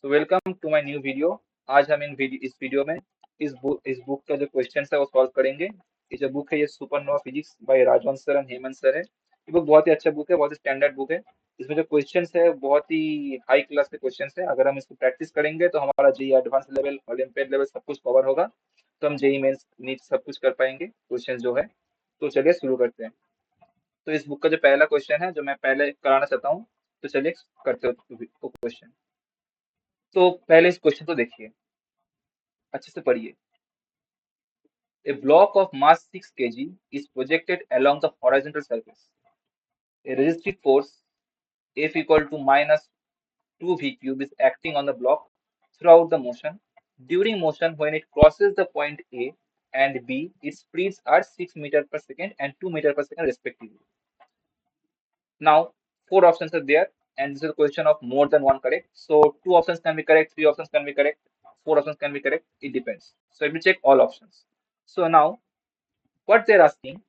So welcome to my new video. आज हम इस वीडियो में इस बुक का जो क्वेश्चन है वो सॉल्व करेंगे। ये जो बुक है ये सुपरनोवा फिजिक्स बाय राजवंश सर एंड हेमंत सर है। ये बुक बहुत ही अच्छा बुक है, बहुत ही स्टैंडर्ड बुक है। इसमें जो क्वेश्चन है बहुत ही हाई क्लास के क्वेश्चन है। अगर हम इसको प्रैक्टिस करेंगे तो हमारा JEE advance level, olympiad level सब कुछ कवर होगा। तो हम जेई मेंस नीट सब कुछ कर पाएंगे क्वेश्चन जो है। तो चलिए शुरू करते हैं। तो इस बुक का जो पहला क्वेश्चन है जो मैं पहले कराना चाहता हूँ, तो चलिए करते हैं क्वेश्चन। तो पहले इस क्वेश्चन को देखिए, अच्छे से पढ़िए। A block of mass 6 kg is projected along the horizontal surface. A resistive force F equal to minus 2v cube is acting on the block throughout the motion. During motion, when it crosses the point A and B, its speeds are 6 meter per second and 2 meter per second respectively. Now, four options are there, and this is a question of more than one correct. So, two options can be correct, three options can be correct, four options can be correct. It depends. So, let me check all options. So, now what they're asking,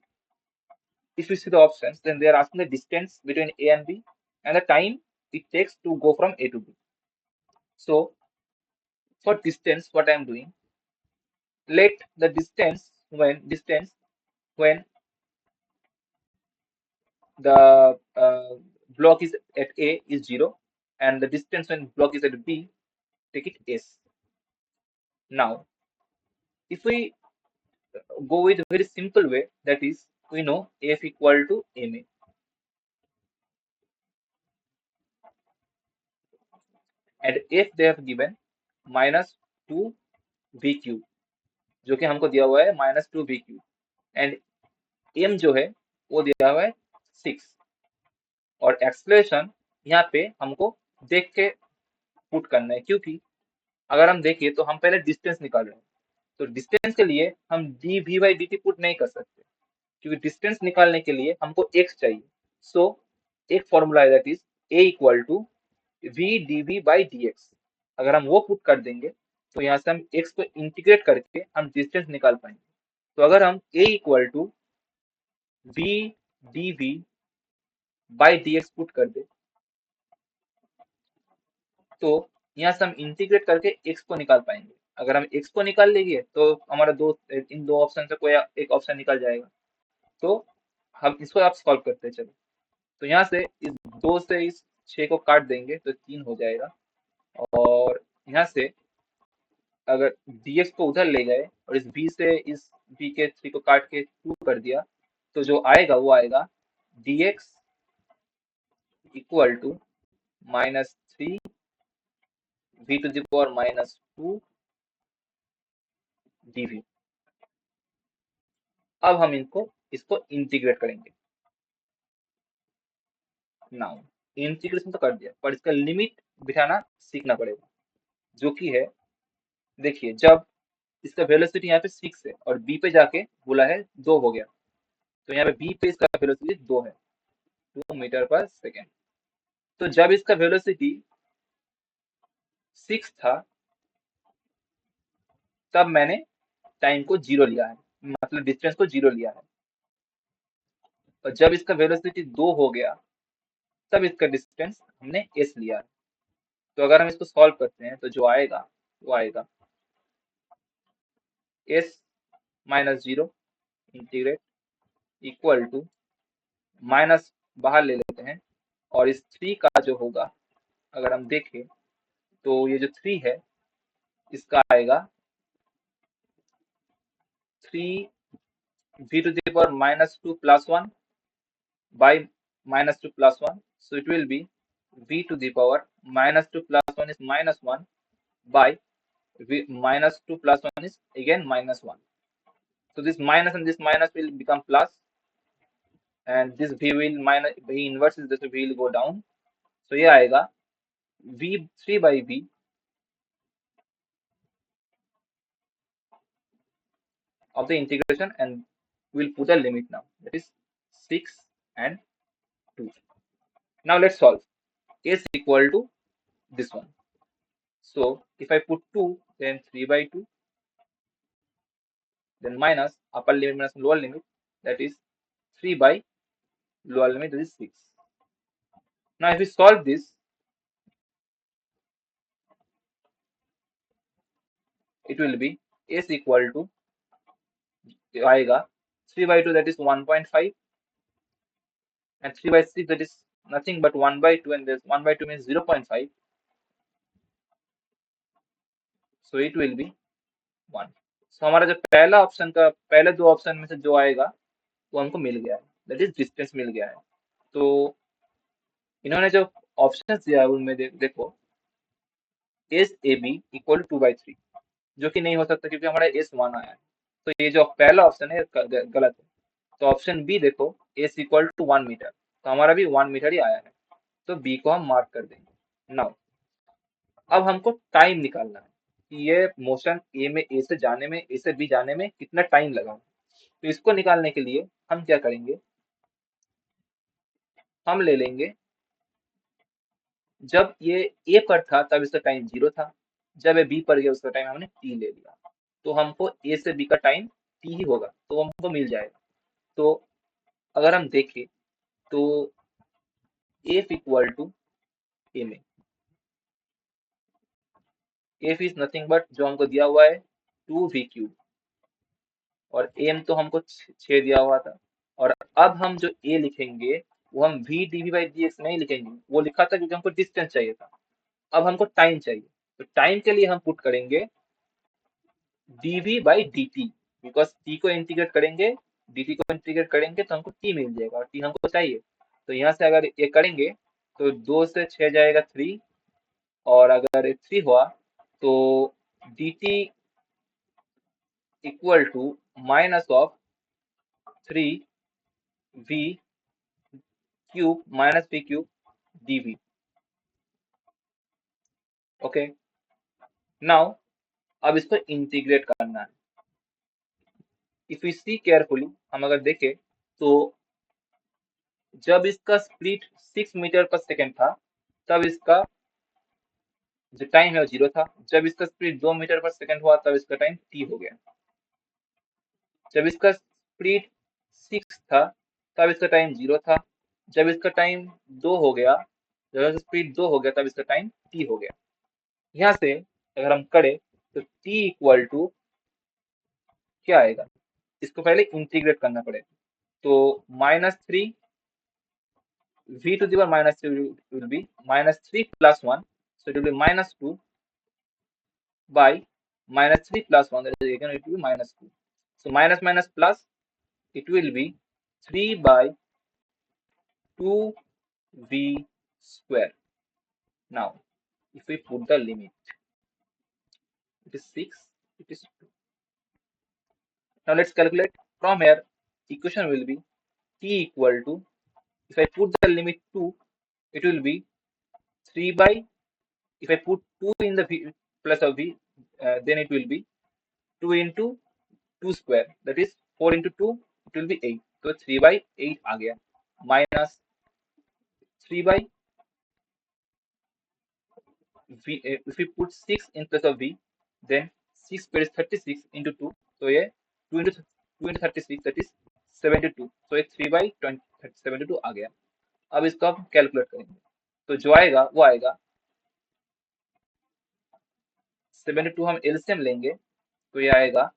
if you see the options, then they are asking the distance between A and B and the time it takes to go from A to B. So for distance, what I am doing, let the distance when the block is at A is 0 and the distance when block is at B, take it S. Now, if we go with a very simple way, that is, we know F equal to ma, and F they have given minus 2v cube, जो कि हमको दिया हुआ है -2v cube, and m जो है वो दिया हुआ है 6, और एक्सलेशन यहाँ पे हमको देख के पुट करना है, क्योंकि अगर हम देखें तो हम पहले डिस्टेंस निकाल रहे हैं। तो डिस्टेंस के लिए हम dv/dt पुट नहीं कर सकते, क्योंकि डिस्टेंस निकालने के लिए हमको x चाहिए। सो एक फॉर्मूला है, that is a equal to v dv/dx। अगर हम वो पुट कर देंगे तो यहाँ से हम x को इंटीग्रेट करके हम डिस्टेंस निकाल पाएंगे। तो अगर हम a equal to v dv/dx put कर दे तो यहाँ से हम इंटीग्रेट करके x को निकाल पाएंगे। अगर हम x को निकाल लेंगे तो हमारा इन दो ऑप्शन से कोई एक ऑप्शन निकल जाएगा। तो हम इसको आप सॉल्व करते हैं। चलो, तो यहाँ से इस 2 से इस 6 को काट देंगे तो 3 हो जाएगा, और यहाँ से अगर dx को उधर ले गए और इस b से इस b के 3 को काट के 2 कर दिया, तो जो आएगा वो आएगा dx equal to -3 v to the power -2 dv। अब हम इसको इंटीग्रेट करेंगे। नाउ इंटीग्रेशन तो कर दिया, पर इसका लिमिट बिठाना सीखना पड़ेगा, जो कि है, देखिए, जब इसका वेलोसिटी यहाँ पे 6 है और बी पे जाके बोला है 2 हो गया, तो यहाँ पे बी पे इसका वेलोसिटी 2 है, 2 मीटर पर सेकेंड। तो जब इसका वेलोसिटी 6 था तब मैंने टाइम को 0 लिया है, मतलब डिस्टेंस को 0 लिया है। और जब इसका वेलोसिटी 2 हो गया तब इसका डिस्टेंस हमने s लिया है। तो अगर हम इसको सॉल्व करते हैं तो जो आएगा वो आएगा s -0 integrate equal to, minus बाहर ले लेते हैं, और इस 3 का जो होगा, अगर हम देखें तो ये जो 3 है इसका आएगा 3v to the power -2 plus 1 by -2 plus 1. So it will be v to the power -2 plus 1 is -1 by -2 plus 1 is again -1. So this minus and this minus will become plus, and this v will minus, v inverse is this, v will go down. So ये आएगा v3 by v of the integration, and we'll put a limit now, that is 6 and 2. Now let's solve. S equal to this one. So if I put 2, then 3 by 2, then minus upper limit minus lower limit, that is 3 by lower limit, that is 6. Now if we solve this, it will be S equal to आएगा 3/2 that is 1.5 and 3/6 that is nothing but 1/2 and this 1/2 means 0.5, so it will be 1. So हमारा जो पहला option का पहले दो option में से जो आएगा वो हमको मिल गया है, दैट इज डिस्टेंस मिल गया है। तो इन्होंने जो ऑप्शन दिया है उनमें देखो एस ए बी इक्वल 2/3, जो कि नहीं हो सकता क्योंकि हमारा एस 1 आया है, तो ये जो पहला ऑप्शन है गलत है। तो ऑप्शन बी देखो एस इक्वल टू 1 मीटर, तो हमारा भी 1 मीटर ही आया है, तो बी को हम मार्क कर देंगे। नाउ अब हमको टाइम निकालना है कि ये मोशन ए से जाने में, ए से बी जाने में कितना टाइम लगा। तो इसको निकालने के लिए हम क्या करेंगे, हम ले लेंगे जब ये ए पर था तब इसका टाइम 0 था, जब ये बी पर गया उसका टाइम हमने टी ले लिया, तो हमको ए से बी का टाइम टी ही होगा, तो हमको मिल जाएगा। तो अगर हम देखें तो एफ इक्वल टू ए में एफ इज नथिंग बट जो हमको दिया हुआ है 2v³ और एम तो हमको 6 दिया हुआ था। और अब हम जो ए लिखेंगे वो हम v dv/dx नहीं लिखेंगे, वो लिखा था क्योंकि हमको डिस्टेंस चाहिए था। अब हमको टाइम चाहिए, तो टाइम के लिए हम पुट करेंगे dv/dt, बिकॉज t को इंटीग्रेट करेंगे, dt को इंटीग्रेट करेंगे तो हमको t मिल जाएगा और t हमको चाहिए। तो यहाँ से अगर ये करेंगे तो 2 से 6 जाएगा 3, और अगर 3 हुआ तो dt equal to minus of 3v³ minus v³ dv। Okay, now अब इसको इंटीग्रेट करना है। इफ यू सी केयरफुली, हम अगर देखें तो जब इसका स्पीड 6 मीटर पर सेकेंड था तब इसका जो टाइम है वो 0 था, जब इसका स्पीड 2 मीटर पर सेकेंड हुआ तब इसका टाइम t हो गया, जब इसका स्पीड 6 था तब इसका टाइम 0 था, जब इसका टाइम 2 हो गया, जब स्पीड 2 हो गया तब इसका टाइम t हो गया। यहाँ से अगर हम करें तो t इक्वल टू क्या आएगा, इसको पहले इंटीग्रेट करना पड़ेगा, तो -3 v to the power -3 will be -3 plus 1, so it will be -2 by -3 plus 1, that is again it will be -2, so minus minus plus, it will be 3 by 2v square. Now if we put the limit, it is 6, it is 2. Now let's calculate from here. Equation will be t equal to, if I put the limit 2, it will be 3 by, if I put 2 in the v plus of v, then it will be 2 into 2 square, that is 4 into 2, it will be 8, so 3/8 आ गया, minus 3 by v, if we put 6 in place of v, then 6 square is 36 into 2, so ये 2 into 36, that is 72, so ये 3/72 आ गया। अब इसको हम calculate करेंगे, तो जो आएगा वो आएगा 72, हम एलसीएम लेंगे तो ये आएगा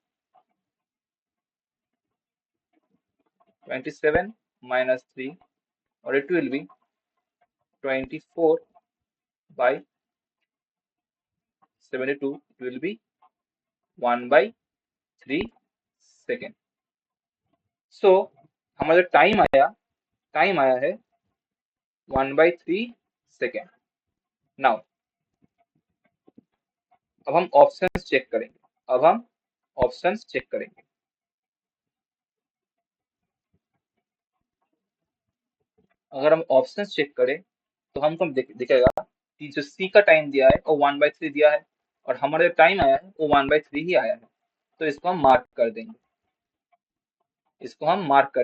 27 minus 3, और it will be 24 by 72, it will be 1/3 second. So हमारा जो टाइम आया है 1/3 सेकेंड। नाउ अब हम ऑप्शंस चेक करेंगे, अगर हम ऑप्शंस चेक करें तो हमको दिखेगा कि जो सी का टाइम दिया है वो 1/3 दिया है, और हमारा जो टाइम आया है वो 1/3 ही आया है, तो इसको हम मार्क कर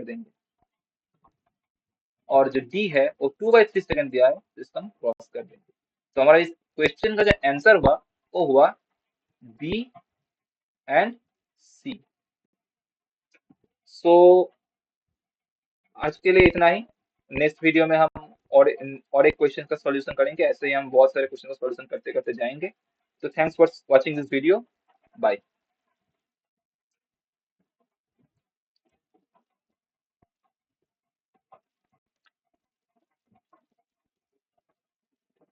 देंगे, और जो डी है वो 2/3 सेकंड दिया है, तो इसको हम क्रॉस कर देंगे। तो हमारा इस क्वेश्चन का जो आंसर हुआ वो हुआ बी एंड सी। सो आज के लिए इतना ही। नेक्स्ट वीडियो में हम और एक क्वेश्चन का सॉल्यूशन करेंगे, ऐसे ही हम बहुत सारे क्वेश्चन का सॉल्यूशन करते करते जाएंगे। तो thanks for watching this video, bye.